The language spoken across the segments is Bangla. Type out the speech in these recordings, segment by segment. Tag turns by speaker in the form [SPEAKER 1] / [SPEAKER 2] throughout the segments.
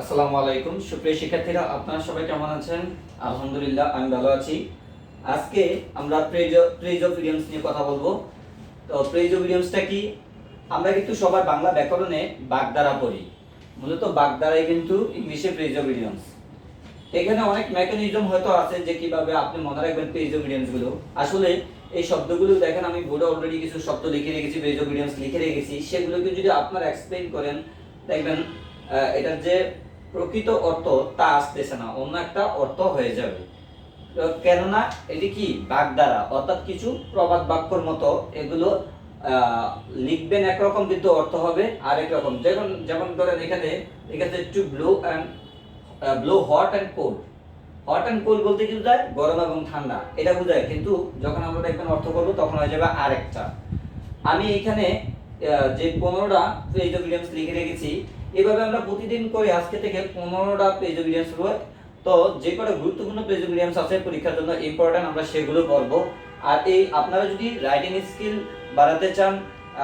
[SPEAKER 1] আসসালামু আলাইকুম সুপ্রিয় শিক্ষার্থীরা, আপনারা সবাই কেমন আছেন? আলহামদুলিল্লাহ, আমি ভালো আছি। আজকে আমরা প্রেজ অফ ইডিয়মস নিয়ে কথা বলবো। তো প্রেজ অফ ইডিয়মসটা কি? আমরা কিন্তু সবার বাংলা ব্যাকরণে বাগধারা পড়ি। মূলত বাগধারাই কিন্তু ইংলিশে প্রেজ অফ ইডিয়মস। এখানে অনেক মেকানিজম হয়তো আছে যে কিভাবে আপনি মনে রাখবেন প্রেজ অফ ইডিয়মস গুলো। আসলে এই শব্দগুলো দেখেন, আমি বোর্ডে অলরেডি কিছু শব্দ লিখে রেখেছি, প্রেজ অফ ইডিয়মস লিখে রেখেছি। সেগুলোকে যদি আপনারা এক্সপ্লেইন করেন, দেখবেন এটার যে প্রকৃত অর্থ তা আসতেছে না, অন্য একটা অর্থ হয়ে যাবে। কেননা এটি কি বাগধারা, অর্থাৎ কিছু প্রবাদ বাক্যর মতো। এগুলো লিখবেন একরকম কিন্তু অর্থ হবে আরেক রকম। যেমন যেমন ধরেন এখানে এখানে to blow hot and cold. Hot and cold বলতে কি বোঝায়? গরম এবং ঠান্ডা, এটা বোঝায়। কিন্তু যখন আমরা দেখবেন অর্থ করবো তখন হয়ে যাবে আরেকটা। আমি এখানে যে 15টা পেজ অফ ইডিয়মস লিখে রেখেছি, এভাবে আমরা প্রতিদিন করে আজকে থেকে 15টা পেজ অফ ইডিয়মস পড়ব। তো যে কটা গুরুত্বপূর্ণ পেজ অফ ইডিয়মস আছে পরীক্ষার জন্য ইম্পর্টেন্ট, আমরা সেগুলো পড়বো। আর এই আপনারা যদি রাইটিং স্কিল বাড়াতে চান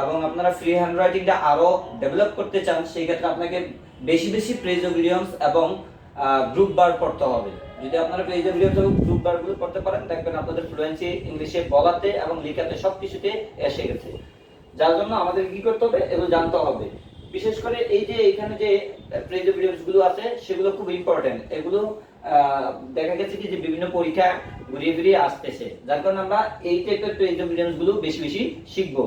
[SPEAKER 1] এবং আপনারা ফ্রি হ্যান্ড রাইটিংটা আরো ডেভেলপ করতে চান, সেই ক্ষেত্রে আপনাকে বেশি বেশি পেজ অফ ইডিয়মস এবং গ্রুপ বার পড়তে হবে। যদি আপনারা পেজ অফ ইডিয়মস এবং গ্রুপ বারগুলো পড়তে পারেন, দেখবেন আপনাদের ফ্লুয়েন্সি ইংলিশে বলাতে এবং লেখাতে সবকিছুতে এসে গেছে। যার জন্য আমাদের কি করতে হবে, এগুলো জানতে হবে। বিশেষ করে এই যে এখানে যে প্রেজ অফ ইডিয়মস গুলো আছে সেগুলো খুব ইম্পর্টেন্ট। এগুলো দেখা গেছে কি যে বিভিন্ন পরীক্ষা ঘুরিয়ে ফিরিয়ে আসতেছে, যার কারণে আমরা এই টাইপের প্রেজ অফ ইডিয়মস গুলো বেশি বেশি শিখবো।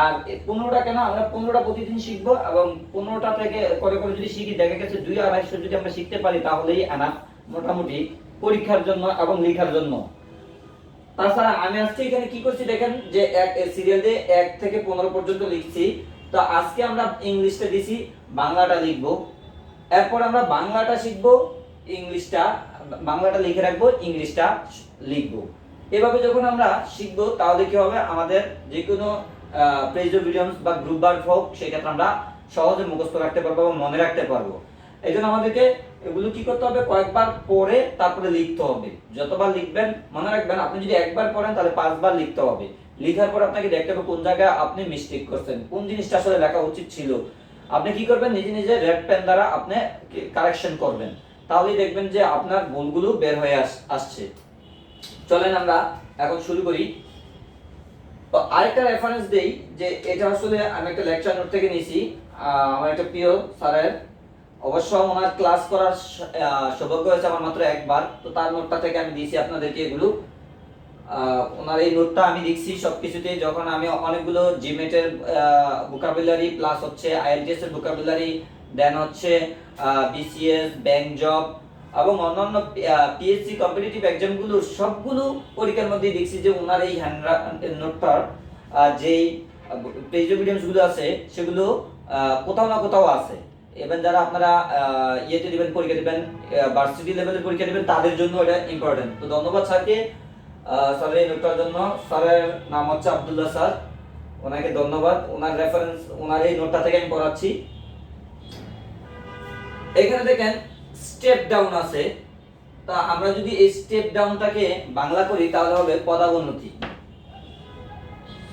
[SPEAKER 1] আর 15টা কেন, আমরা 15টা প্রতিদিন শিখবো এবং 15টা থেকে করে করে যদি শিখি, দেখা গেছে 2-250 যদি আমরা শিখতে পারি তাহলেই এনাফ মোটামুটি পরীক্ষার জন্য এবং লেখার জন্য। তাছাড়া আমি আজকে এখানে কি করছি দেখেন, যে এক সিরিয়াল দিয়ে 1 থেকে 15 পর্যন্ত লিখছি। তো আজকে আমরা ইংলিশটা দিছি, বাংলাটা লিখবো। এরপর আমরা বাংলাটা শিখবো, ইংলিশটা বাংলাটা লিখে রাখবো, ইংলিশটা লিখবো। এভাবে যখন আমরা শিখবো তাহলে কি হবে, আমাদের যে কোনো পেজ অফ ইডিয়মস বা গ্রুপ বার হোক, সেক্ষেত্রে আমরা সহজে মুখস্থ রাখতে পারবো এবং মনে রাখতে পারবো। এই জন্য আমাদেরকে এগুলো কি করতে হবে, কয়েকবার পড়ে তারপরে লিখতে হবে। যতবার লিখবেন মনে রাখবেন, আপনি যদি একবার পড়েন তাহলে 5বার লিখতে হবে। লেখার পর আপনাকে দেখতে হবে কোন জায়গায় আপনি মিস্টেক করছেন, কোন জিনিসটা আসলে লেখা উচিত ছিল। আপনি কি করবেন, নিজে নিজে রেড পেন দ্বারা আপনি কারেকশন করবেন, তাহলেই দেখবেন যে আপনার ভুলগুলো বের হয়ে আসছে। চলেন আমরা এখন শুরু করি। তো আরেকটা রেফারেন্স দেই, যে এটা আসলে আমি একটা লেকচার নোট থেকে নিয়েছি, আমার একটা প্রিয় স্যারের। অবশ্য ওনার ক্লাস করার সৌভাগ্য হয়েছে আমার মাত্র একবার। তো তার নোটটা থেকে আমি দিয়েছি আপনাদেরকে এগুলো। ওনার এই নোটটা আমি লিখছি সবকিছুতে, যখন আমি অনেকগুলো জিমেটের ভোকাবুলারি প্লাস হচ্ছে আইএলটিএস এর ভোকাবুলারি, দেন হচ্ছে বিসিএস, ব্যাংক জব এবং অন্যান্য পিএসসি কম্পিটিটিভ এক্সামগুলো সবগুলো পরীক্ষার মধ্যে দেখছি যে ওনার এই হ্যান্ড নোটটার যেই পেজ অফ ইডিয়মস গুলো আছে সেগুলো কোথাও না কোথাও আছে। এবার যারা আপনারা ইয়েতে দিবেন, পরীক্ষা দিবেন, ভার্সিটি লেভেলের পরীক্ষা দিবেন, তাদের জন্য এটা ইম্পর্টেন্ট। তো ধন্যবাদ স্যারকে, স্যারের এই নোটটার জন্য। স্যারের নাম হচ্ছে আব্দুল্লাহ স্যার, ওনাকে ধন্যবাদ। ওনার রেফারেন্স, ওনার এই নোটটা থেকে আমি পড়াচ্ছি। এখানে দেখেন স্টেপ ডাউন আছে। তা আমরা যদি এই স্টেপ ডাউনটাকে বাংলা করি তাহলে হবে পদাবনতি।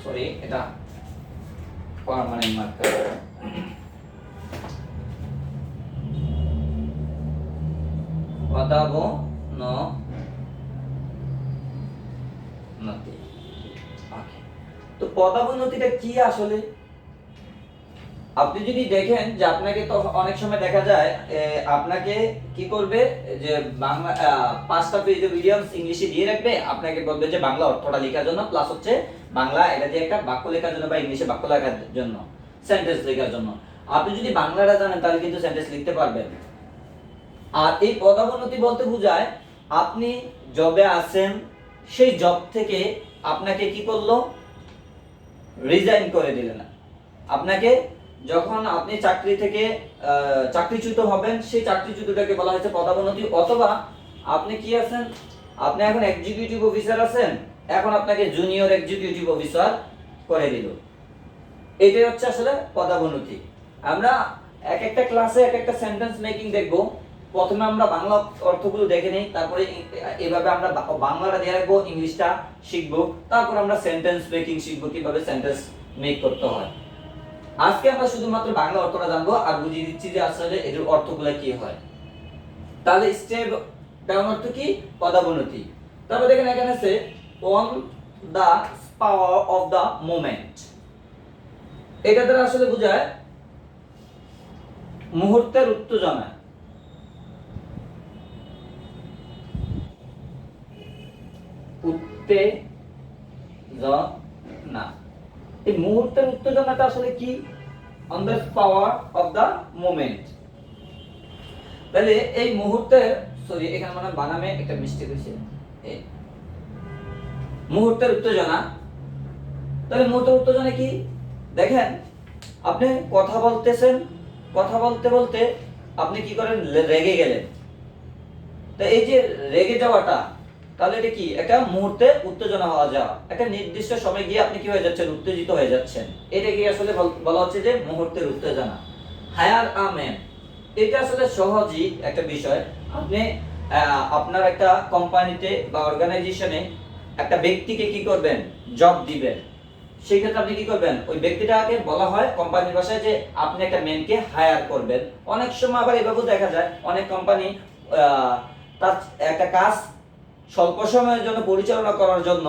[SPEAKER 1] সরি, এটা পার্মানেন্ট মার্কার। পদাবনতি। তো পদাবনতিটা কি আসলে? আপনি যদি দেখেন যে আপনাকে তো অনেক সময় দেখা যায় আপনাকে কি করবে, যে বাংলা 5টা পেজ অফ ইডিয়মস ইংলিশে দিয়ে রাখবে, আপনাকে বলবে যে বাংলা অর্থটা লেখার জন্য, প্লাস হচ্ছে বাংলা এটা দিয়ে একটা বাক্য লেখার জন্য বা ইংলিশে বাক্য লেখার জন্য, সেন্টেন্স লেখার জন্য। আপনি যদি বাংলাটা জানেন তাহলে কিন্তু সেন্টেন্স লিখতে পারবেন। আর এই পদাবনতি বলতে বোঝায় আপনি জবে আছেন, সেই জব থেকে আপনাকে কি করলো, রিজাইন করে দিলেন। আপনাকে যখন আপনি চাকরি থেকে চাকরিচ্যুত হবেন, সেই চাকরিচ্যুতটাকে বলা হয়েছে পদাবনতি। অথবা আপনি কি আছেন, আপনি এখন এক্সিকিউটিভ অফিসার আছেন, এখন আপনাকে জুনিয়র এক্সিকিউটিভ অফিসার করে দিল। এটাই হচ্ছে আসলে পদাবনতি। আমরা এক একটা ক্লাসে এক একটা সেন্টেন্স মেকিং দেখব। প্রথমে আমরা বাংলা অর্থগুলো দেখে নেই, তারপরে এভাবে আমরা বাংলাটা দিয়ে রাখবো, ইংলিশটা শিখবো, তারপর আমরা সেন্টেন্স মেকিং শিখবো, কিভাবে সেন্টেন্স মেক করতে হয়। আজকে আমরা শুধুমাত্র বাংলা অর্থটা জানবো আর বুঝিয়ে দিচ্ছি যে আসলে এর অর্থগুলো কি হয়। তাহলে স্টেপ ডাউন অর্থ কি? পদাবনতি। তারপর দেখেন এখানে আছে on the power of the moment. এটা দ্বারা আসলে বোঝায় মুহূর্তের উত্তেজনা। উত্তেজনা, এই মুহূর্তের উত্তেজনাটা আসলে কি? On the power of the moment. তাহলে এই মুহূর্তের, সরি এখানে মানে বানামে একটা মিস্টেক হয়েছে, এই মুহূর্তের উত্তেজনা। তাহলে মুহূর্তের উত্তেজনা কি? দেখেন আপনি কথা বলতেছেন, কথা বলতে বলতে আপনি কি করেন? রেগে গেলেন। তো এই যে রেগে যাওয়াটা, তাহলে এটা কি? একটা মুহূর্তে উত্তেজনা হওয়া যাওয়া, একটা নির্দিষ্ট সময় গিয়ে আপনি কি হয়ে যাচ্ছেন? উত্তেজিত হয়ে যাচ্ছেন। এটা কি আসলে বলা হচ্ছে যে মুহূর্তের উত্তেজনা। হায়ার আ ম্যান, এটা আসলে সহজই একটা বিষয়। আপনি আপনার একটা কোম্পানিতে বা অর্গানাইজেশনে একটা ব্যক্তিকে কি করবেন? জব দিবেন। সেই ক্ষেত্রে আপনি কি করবেন? ওই ব্যক্তিটাকে বলা হয় কোম্পানির ভাষায় যে আপনি একটা ম্যানকে হায়ার করবেন। অনেক সময় আবার এভাবেও দেখা যায় অনেক কোম্পানি তার একটা কাজ স্বল্প সময়ের জন্য পরিচালনা করার জন্য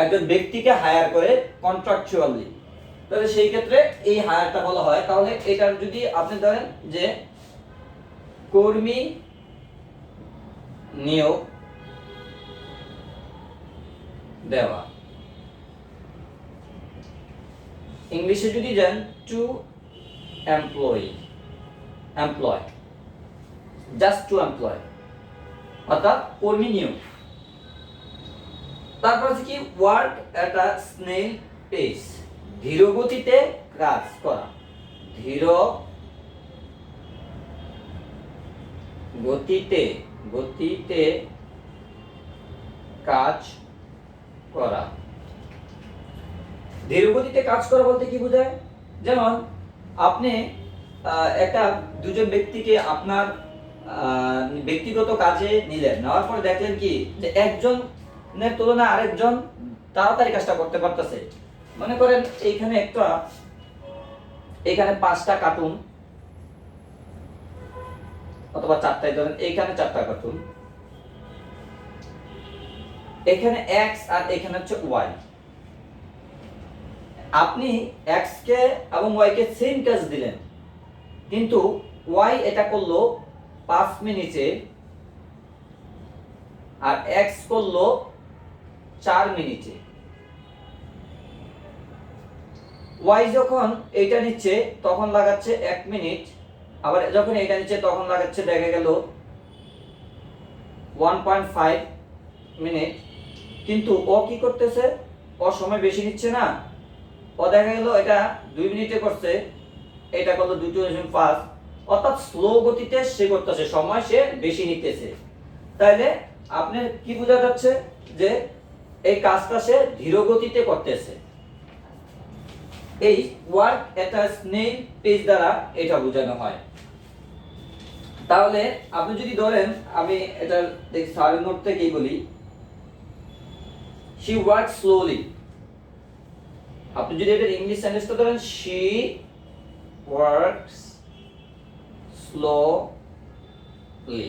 [SPEAKER 1] একজন ব্যক্তিকে হায়ার করে কন্ট্রাকচুয়ালি। তাহলে সেই ক্ষেত্রে এই হায়ারটা বলা হয়। তাহলে এটার যদি আপনি ধরেন যে কর্মী নিয়োগ দেওয়া, ইংলিশে যদি যান to employ, just to employ, অর্থাৎ কর্মী নিয়োগ। তারপর আছে কি? Work at a snail pace, ধীর গতিতে কাজ করা। ধীর গতিতে কাজ করা। ধীর গতিতে কাজ করা বলতে কি বোঝায়? যেমন আপনি একটা দুজন ব্যক্তিকে আপনার ব্যক্তিগত কাজে নিলেন, নেওয়ার পরে দেখলেন কি যে একজনের তুলনায় আরেকজন তাড়াতাড়ি কাজটা করতে পারতেছে। মনে করেন এখানে 5টা কার্টুন অথবা 4টাই ধরেন, এইখানে 4টা কার্টুন, এখানে এক্স আর এখানে হচ্ছে ওয়াই। আপনি এক্স কে এবং ওয়াই কে সেম কাজ দিলেন, কিন্তু ওয়াই এটা করলো 5 মিনিটে আর এক্স করলো 4 মিনিটে। ওয়াই যখন এইটা নিচ্ছে তখন লাগাচ্ছে 1 মিনিট, আবার যখন এইটা নিচ্ছে তখন লাগাচ্ছে দেখা গেল 1.5 মিনিট। কিন্তু ও কি করতেছে? ও সময় বেশি নিচ্ছে না, ও দেখা গেল এটা 2 মিনিটে করছে, এটা করলো 2.5, অর্থাৎ স্লো গতিতে সে করতেছে, সময় সে বেশি নিতেছে। তাহলে আপনি কি বোঝা যাচ্ছে? যে এই কাজটা সে ধীর গতিতে করতেছে। এই work at a snail pace দ্বারা এটা বোঝানো হয়। তাহলে আপনি যদি ধরেন, আমি এটা দেখি সারের নোট থেকেই বলি, she works slowly। আপনি যদি এটা ইংলিশ সেন্টেন্সটা ধরেন, she works slowly,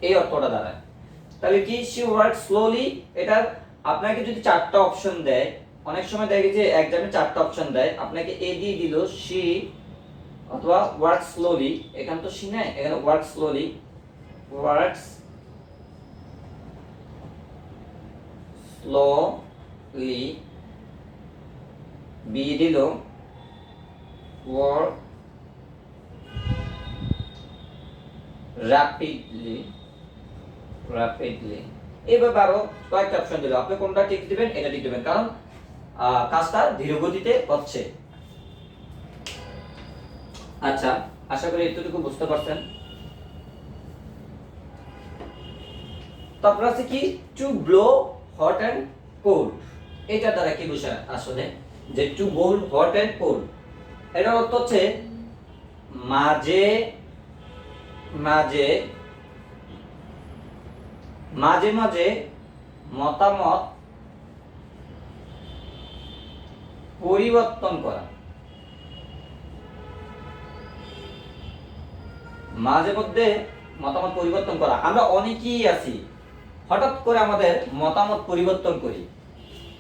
[SPEAKER 1] এই অর্থটা দাঁড়ায়। তাহলে কি? she works slowly। এটা আপনাকে যদি 4টা অপশন দেয়, অনেক সময় দেখে যে এক্সামে 4টা অপশন দেয়, আপনাকে এ দিয়ে দিল she অথবা works slowly, এখানে তো she নাই, এখানে works slowly, works slowly, বি দিল work rapidly, এইভাবে আরো কয়েকটা অপশন দিল, আপনি কোনটা ঠিক দিবেন এটা ঠিক দিবেন, কারণ কাজটা ধীর গতিতে হচ্ছে। আচ্ছা, আশা করি এতটুকু বুঝতে পারছেন। তারপর আছে কি? To blow hot and cold. এটা দ্বারা কি বোঝায় আসলে? যে to blow hot and cold, এটার অর্থ হচ্ছে মাঝে মাঝে মতামত পরিবর্তন করা। মাঝে মধ্যে মতামত পরিবর্তন করা। আমরা অনেকেই আছি হঠাৎ করে আমাদের মতামত পরিবর্তন করি,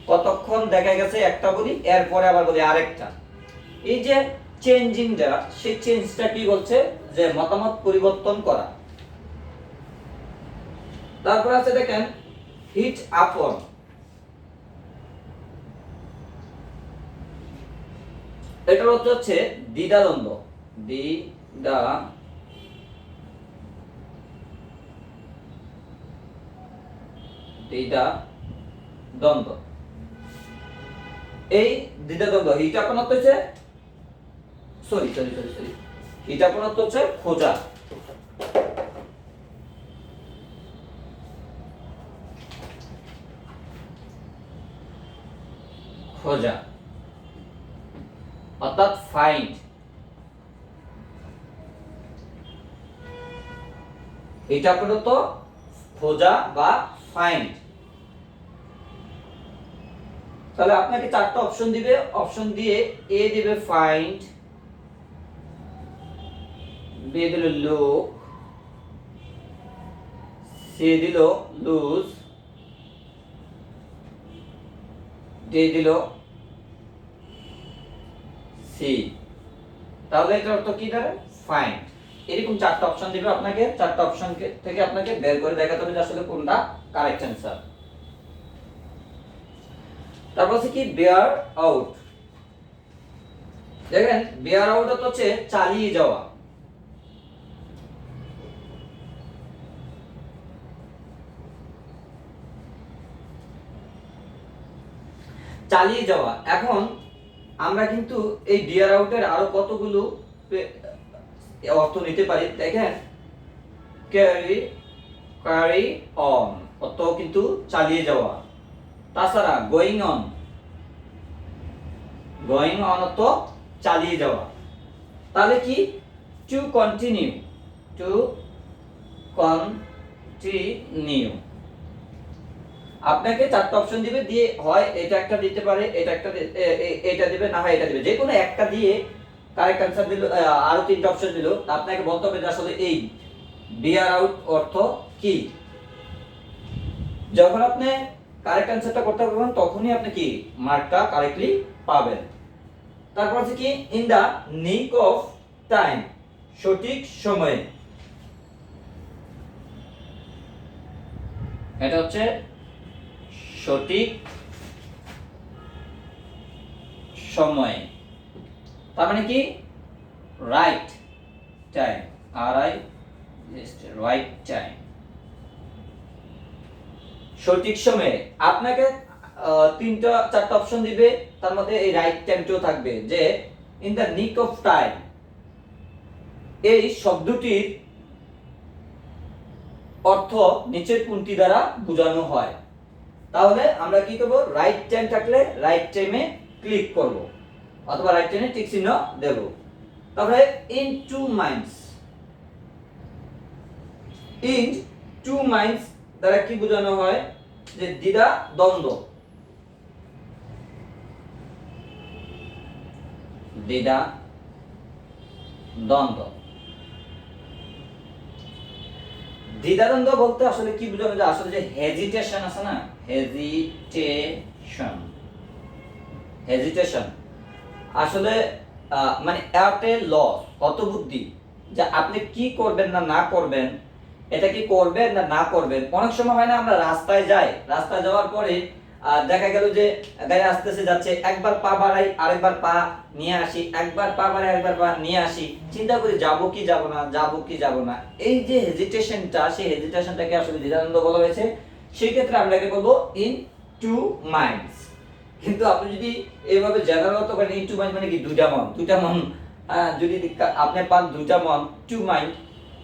[SPEAKER 1] কতক্ষণ দেখা গেছে একটা বলি, এরপরে আবার বলি আরেকটা। এই যে চেঞ্জিংটা, সেই চেঞ্জটা কি বলছে, যে মতামত পরিবর্তন করা। তারপর আছে দেখেন হিট আপন, এটার অর্থ হচ্ছে দ্বিধাদ্বন্দ্ব, দ্বিধাদ্বন্দ্ব। এই দ্বিধাদ্বন্দ্ব হিট আপন অর্থ হচ্ছে সরি হিট আপন অর্থ হচ্ছে খোঁজা। খোঁজা অর্থাৎ ফাইন্ড। এটা প্রদত্ত খোঁজা বা ফাইন্ড। তাহলে আপনাকে চারটা অপশন দিবে, অপশন দিয়ে এ দিবে ফাইন্ড, বি দিল লুক, সি দিল লুজ, ডি দিল সি। তাহলে এটার অর্থ কি দাঁড়ায়, ফাইন্ড। এরকম চারটা অপশন দিবে আপনাকে, চারটা অপশন থেকে আপনাকে বের করে দেখাতে হবে যে আসলে কোনটা কারেক্ট অ্যান্সার। তারপর হচ্ছে কি বেয়ার আউট। দেখেন বেয়ার আউট হচ্ছে চালিয়ে যাওয়া। চালিয়ে যাওয়া। এখন আমরা কিন্তু এই বেয়ার আউটের আরো কতগুলো অর্থ নিতে পারি। দেখেন ক্যারি অন অর্থ কিন্তু চালিয়ে যাওয়া। তাছাড়া গোয়িং অন অর্থ চালিয়ে যাওয়া। তাহলে কি টু কন্টিনিউ আপনাকে চারটা অপশন দিবে, দিয়ে হয় এটা একটা দিতে পারে, এটা একটা এটা দিবে, না হয় এটা দিবে, যে কোনো একটা দিয়ে কারেক্ট অ্যানসার দিল। আরো তিনটা অপশন দিল, আপনাকে বলতে হবে যে আসলে এই বিয়ার আউট অর্থ কি। যখন আপনি কারেক্ট অ্যানসারটা করতে পারবেন তখনই আপনি কি মার্কটা কারেক্টলি পাবেন। তারপর আছে কি ইন দা নিক অফ টাইম, সঠিক সময়ে। এটা হচ্ছে সঠিক সময়। তার মানে কি রাইট টাইম, রাইট টাইম, সঠিক সময়ে। আপনাকে তিনটা চারটা অপশন দিবে, তার মধ্যে এই রাইট টাইমটাও থাকবে, যে ইন দা নিক অফ টাইম এই শব্দটির অর্থ নিচের কোনটি দ্বারা বোঝানো হয়। তাহলে আমরা কি করব, রাইট টাইম থাকলে রাইট টাইমে ক্লিক করব অথবা রাইট টাইমে টিক চিহ্ন দেব। তারপরে in two minds, in two minds দ্বারা কি বোঝানো হয়, যে দ্বিধা দ্বন্দ্ব, দ্বিধা দ্বন্দ্ব। দ্বিধাদ্বন্দ্ব বলতে আসলে কি বোঝানো যায়, আসলে যে হেজিটেশন আছে না, হেজিটেশন আসলে মানে এটে লস, হতবুদ্ধি, যে আপনি কি করবেন না না করবেন, এটা কি করবেন না না করবেন। অনেক সময় হয় না আমরা রাস্তায় যাই, রাস্তায় যাওয়ার পরে দেখা গেল যে গাড়ি আসতেছে যাচ্ছে, একবার পা বাড়াই আরেকবার পা নিয়ে আসি, একবার পা বাড়াই আরেকবার পা নিয়ে আসি, চিন্তা করি যাবো কি যাব না, যাবো কি যাব না। এই যে হেজিটেশনটা, সেই হেজিটেশনটাকে আসলে দ্বিধাদ্বন্দ্ব বলা হয়েছে। সেই ক্ষেত্রে আমরা কি বলবো, ইন টু মাইন্ডস। কিন্তু আপনি যদি এইভাবে জেনারেল অর্থ করেন, ইন টু মাইন্ড মানে কি দুইটা মন, যদি আপনি পান দুইটা মন, টু মাইন্ড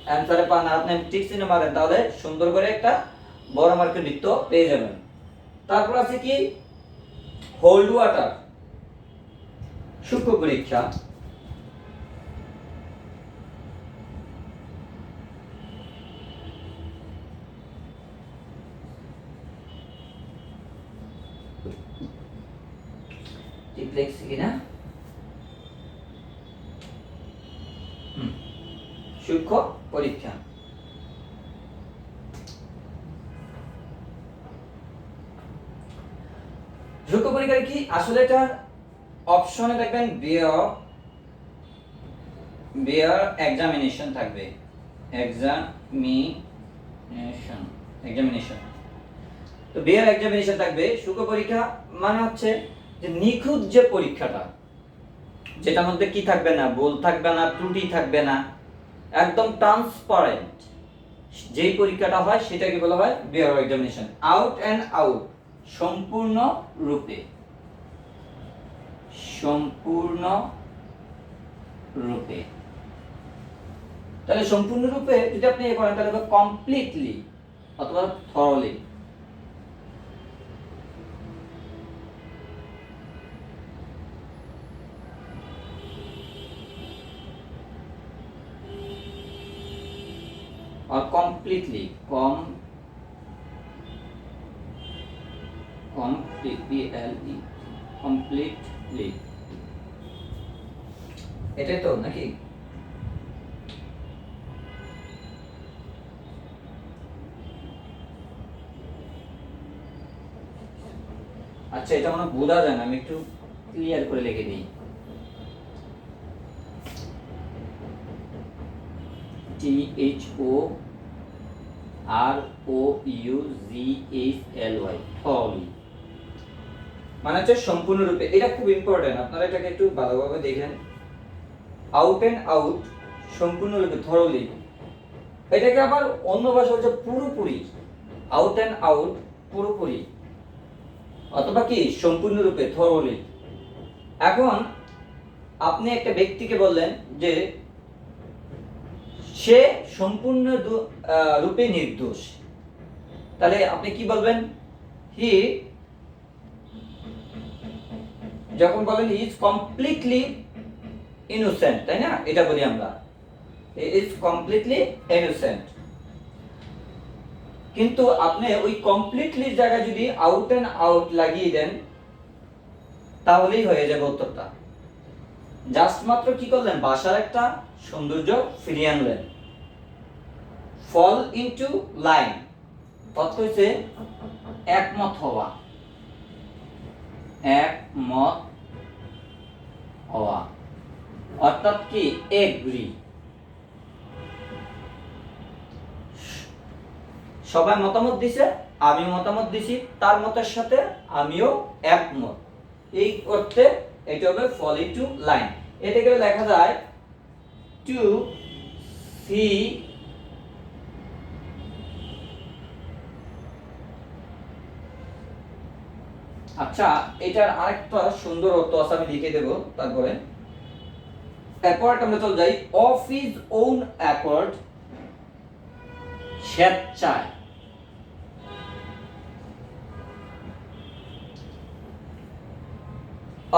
[SPEAKER 1] অ্যান্সারে পান, আর আপনি টিক চিহ্ন মারেন, তাহলে সুন্দর করে একটা বড় মার্কের বৃত্ত পেয়ে যাবেন। তারপর আছে কি হোল্ড ওয়াটার, সূক্ষ্ম পরীক্ষা। কিনা সূক্ষ্ম পরীক্ষা। সূক্ষ্ম পরীক্ষা কি আসলে এটা অপশনে দেখবেন বেয়ার এক্সামিনেশন থাকবে, এক্সামিনেশন। তো বেয়ার এক্সামিনেশন থাকবে। সূক্ষ্ম পরীক্ষা মানে হচ্ছে যে নিখুঁত যে পরীক্ষাটা, যেটার মধ্যে কি থাকবে না, ভুল থাকবে না, ত্রুটি থাকবে না, একদম ট্রান্সপারেন্ট যেই পরীক্ষাটা হয় সেটাকে বলা হয় bare examination. Out and out, সম্পূর্ণ রূপে, সম্পূর্ণ রূপে। তাহলে সম্পূর্ণ রূপে যদি আপনি করেন তাহলে কমপ্লিটলি অথবা থরলি। or completely completely এটাই তো নাকি? আচ্ছা, এটা মনে বোঝা যায় না, আমি একটু ক্লিয়ার করে লিখে দিই। THOROUGHLY থরলি মানে হচ্ছে সম্পূর্ণরূপে। এটা খুব ইম্পর্টেন্ট, আপনারা এটাকে একটু ভালোভাবে দেখেন। আউট এন্ড আউট, সম্পূর্ণরূপে, থরলি। এটাকে আবার অন্য ভাষা হচ্ছে পুরোপুরি, আউট এন্ড আউট, পুরোপুরি, অথবা কি সম্পূর্ণরূপে, থরলি। এখন আপনি একটা ব্যক্তিকে বললেন যে সে সম্পূর্ণ রূপে নির্দোষ, তাহলে আপনি কি বলবেন? হি, যখন বলেন হি ইজ কমপ্লিটলি ইনোসেন্ট, তাই না? এটা বলি আমরা, হি ইজ কমপ্লিটলি ইনোসেন্ট। কিন্তু আপনি ওই কমপ্লিটলি জায়গায় যদি আউট এন্ড আউট লাগিয়ে দেন তাহলেই হয়ে যাবে উত্তরটা। জাস্ট মাত্র কি করলেন? ভাষার একটা সৌন্দর্য ফিরিয়ে আনলেন। ফল ইনটু লাইন অর্থ হচ্ছে একমত হওয়া, একমত হওয়া, অর্থাৎ কি এগ্রি। সবাই মতামত দিছে, আমি মতামত দিছি, তার মতের সাথে আমিও একমত, এই অর্থে এটা হবে ফল ইনটু লাইন। এটাকে লেখা যায় টু সি আচ্ছা, এটার আরেকটা সুন্দর অর্থ আছে, আমি লিখে দেব তারপরে। অ্যাকর্ড আমরা চলে যাই, অফ হিজ ওন অ্যাকর্ড, স্বেচ্ছায়।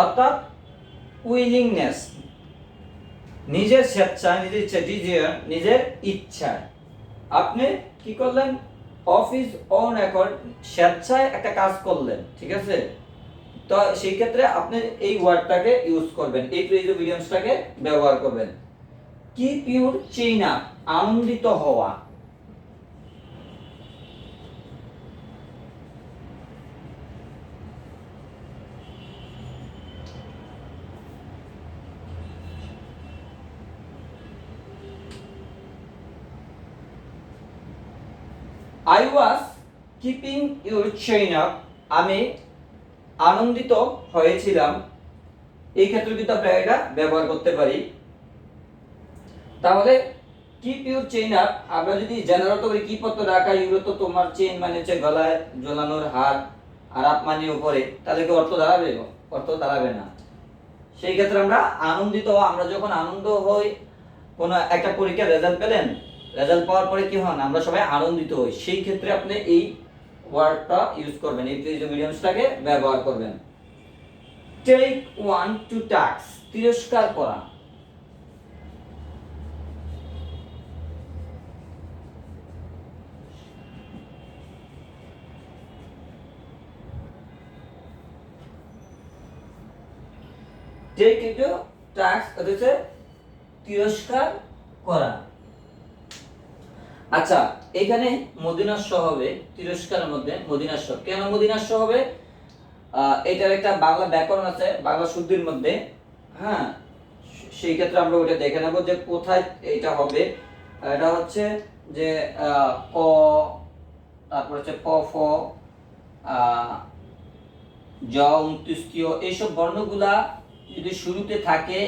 [SPEAKER 1] অর্থাৎ উইলিংনেস, নিজের স্বেচ্ছায়, নিজের ইচ্ছা, ডিজায়ার, নিজের ইচ্ছায় আপনি কি করলেন? অফ হিজ ওন অ্যাকর্ড, স্বেচ্ছায় একটা কাজ করলেন, ঠিক আছে? তো সেই ক্ষেত্রে আপনি এই ওয়ার্ডটাকে ইউজ করবেন, এই প্রেজোভিডিয়ামসটাকে ব্যবহার করবেন। কিপ ইউর চেইন আপ, আনন্দিত হওয়া। I was keeping your chain up, আমি আনন্দিত হয়েছিলাম। এই ক্ষেত্রে কিন্তু আমরা এটা ব্যবহার করতে পারি। তাহলে কিপ ইউর চেইন আপ আমরা যদি জেনারেল করি, কি পত্র রাখা, ইউরো তো তোমার চেইন মানে হচ্ছে গলায় ঝোলানোর হার, আর আপ মানে উপরে, তাহলে কি অর্থ দাঁড়াবে? অর্থ দাঁড়াবে না। সেই ক্ষেত্রে আমরা আনন্দিত, আমরা যখন আনন্দ হই, কোন একটা পরীক্ষার রেজাল্ট পেলেন, রেজাল্ট পাওয়ার পরে কি হন? আমরা সবাই আনন্দিত হই। সেই ক্ষেত্রে আপনি এই ওয়ার্ডটা ইউজ করবেন, এই প্রেজোভিডিয়ামসটাকে ব্যবহার করবেন। টেক ওয়ান টু টাস্ক, তিরস্কার করা। টেক ইনটু টাস্ক হচ্ছে তিরস্কার করা। আচ্ছা, এখানে মদিনাস্য হবে তিরস্কারের মধ্যে মদিনাস্য। কেন মদিনাস্য হবে? এটার একটা বাংলা ব্যাকরণ আছে বাংলা শুদ্ধির মধ্যে। হ্যাঁ, সেই ক্ষেত্রে আমরা ওটা দেখে নেব যে কোথায় এটা হবে। এটা হচ্ছে যে ক, তারপর হচ্ছে ক ফ, জ উনত্রিশীয়, এইসব বর্ণগুলা যদি শুরুতে থাকে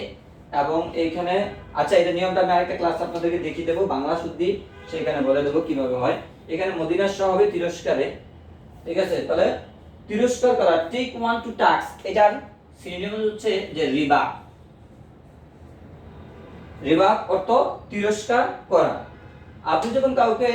[SPEAKER 1] এবং এইখানে, আচ্ছা এটা নিয়মটা আমি আরেকটা ক্লাস আপনাদেরকে দেখিয়ে দেবো বাংলা শুদ্ধি, সেখানে বলে দেবো কিভাবে হয়। এখানে মদিনাস্য হবে তিরস্কারে, ঠিক আছে? তাহলে তিরস্কার করা, টেক ওয়ান টু টাস্ক, এটার সিনোনিম হচ্ছে যে রিবা। রিবা অর্থ তিরস্কার করা। আপনি যখন কাউকে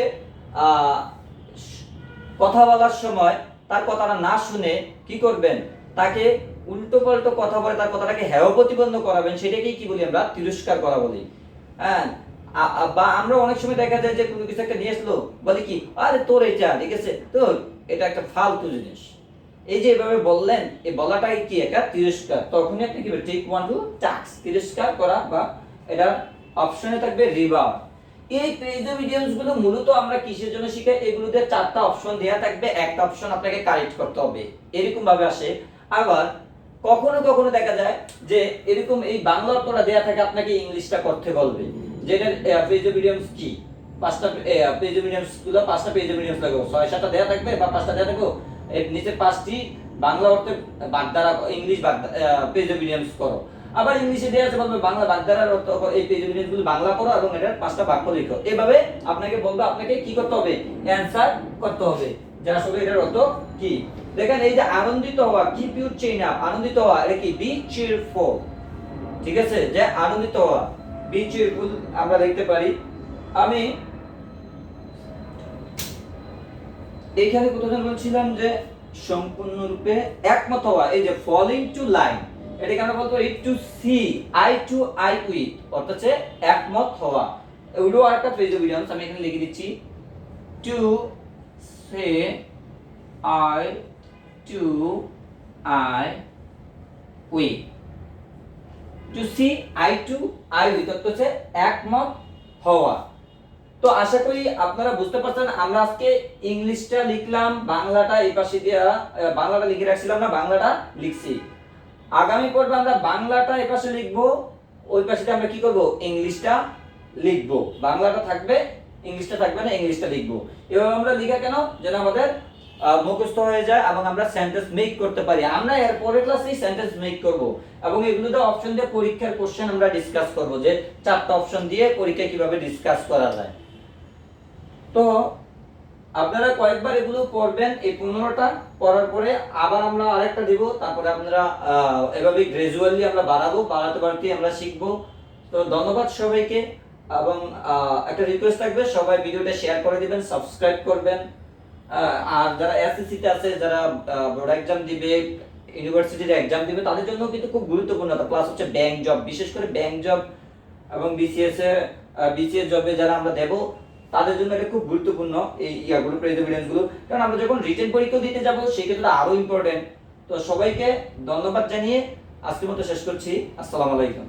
[SPEAKER 1] কথা বলার সময় তার কথাটা না শুনে কি করবেন, তাকে উল্টো পাল্টো কথা বলে তার কথাটাকে হেয় প্রতিপন্ন করাবেন, সেটাকেই কি বলি আমরা? তিরস্কার করা বলি। হ্যাঁ, বা আমরা অনেক সময় দেখা যায় যে কোনো কিছু একটা নিয়ে আসলো, বলে কি, আরে তোর এটা, ঠিক আছে, তোর এটা একটা ফালতু জিনিস, এই যে এভাবে বললেন, এই বলাটাই কি একটা তিরস্কার। তখনই আপনি কি বলবেন? টেক ওয়ান টু টাস্ক, তিরস্কার করা, বা এটা অপশনে থাকবে রিবা। এই পেজ ভিডিওস গুলো মূলত আমরা কিসের জন্য শিখাই? এগুলোতে 4টা অপশন দেয়া থাকবে, একটা অপশন আপনাকে কারেক্ট করতে হবে, এরকম ভাবে আসে। আবার কখনো কখনো দেখা যায় যে এরকম এই বাংলা অর্থটা দেয়া থাকে, আপনাকে ইংলিশটা করতে বলবে, যেটা পেজ ভিডিওস কি 5টা পেজ ভিডিওস গুলো 5টা পেজ ভিডিওস লাগবে, 6-7টা দেয়া থাকবে বা 5টা দেয়া থাকবে, এর নিচে 5টি বাংলা অর্থে বাগধারা, ইংলিশ পেজ ভিডিওস করো। আবার ইংলিশে দেয়া আছে, বলবে বাংলা বাগধারার অর্থ, এই পেজ ভিডিওগুলো বাংলা করো এবং এটার 5টা বাক্য লিখো। এভাবে আপনাকে বলবে, আপনাকে কি করতে হবে? অ্যানসার করতে হবে যে আসলে এটার অর্থ কি। দেখেন এই যে আনন্দিত হওয়া, কিপ ইউর চেইন আপ, আনন্দিত হওয়া, এটা কি? বি চিয়ারফুল, ঠিক আছে? যে আনন্দিত হওয়া, বি চিয়ারফুল আমরা লিখতে পারি। আমি এইখানে কোথাও বলছিলাম যে সম্পূর্ণরূপে একমত হওয়া, এই যে ফলিং টু লাইন, এটাকে আমরা বলতে পারি to see eye to eye with, অর্থাৎ হচ্ছে একমত হওয়া। ওইটাও আরেকটা প্রেজোভিডিয়ান্স আমি এখানে লিখে দিচ্ছি, to see eye to eye with, to see eye to eye with অর্থাৎ হচ্ছে একমত হওয়া। তো আশা করি আপনারা বুঝতে পারছেন। আমরা আজকে ইংলিশটা লিখলাম, বাংলাটা এই পাশে দিয়ে বাংলাটা লিখে রাখছিলাম না, বাংলাটা লিখছি। আগামী পর্বে আমরা বাংলাটা এই পাশে লিখবো, ওই পাশে আমরা কি করব? ইংলিশটা লিখবো। বাংলাটা থাকবে, ইংলিশটা থাকবে না, ইংলিশটা লিখবো। এভাবে আমরা লিখা কেন? যেন আমাদের মুখস্থ হয়ে যায় এবং আমরা সেন্টেন্স মেক করতে পারি। আমরা এর পরের ক্লাসেই সেন্টেন্স মেক করব এবং এগুলোতে অপশন দিয়ে পরীক্ষার কোশ্চেন আমরা ডিসকাস করব, যে 4টা অপশন দিয়ে পরীক্ষা কিভাবে ডিসকাস করা যায়। তো আপনারা কয়েকবার এগুলো পড়বেন, এই 15টা পড়ার পরে আবার আমরা আরেকটা দিব, তারপরে আপনারা এভাবে গ্রাজুয়ালি আমরা বাড়াতে বাড়তে আমরা শিখবো। তো ধন্যবাদ সবাইকে, এবং একটা রিকোয়েস্ট থাকবে, সবাই ভিডিওটা শেয়ার করে দিবেন, সাবস্ক্রাইব করবেন। আর যারা এসএসসি তে আছে, যারা বোর্ড এক্সাম দিবে, ইউনিভার্সিটির এক্সাম দিবে, তাদের জন্য কিন্তু খুব গুরুত্বপূর্ণ একটা ক্লাস হচ্ছে ব্যাংক জব, বিশেষ করে ব্যাংক জব এবং বিসিএস জবে যারা আমরা দেব, তাদের জন্য এটা খুব গুরুত্বপূর্ণ এই ইয়াগুলো, প্রেজেন্টেশন গুলো, কারণ আমরা যখন রিটেন পরীক্ষা দিতে যাব সেই ক্ষেত্রে আরো ইম্পর্টেন্ট। তো সবাইকে ধন্যবাদ জানিয়ে আজকের মতো শেষ করছি। আসসালামু আলাইকুম।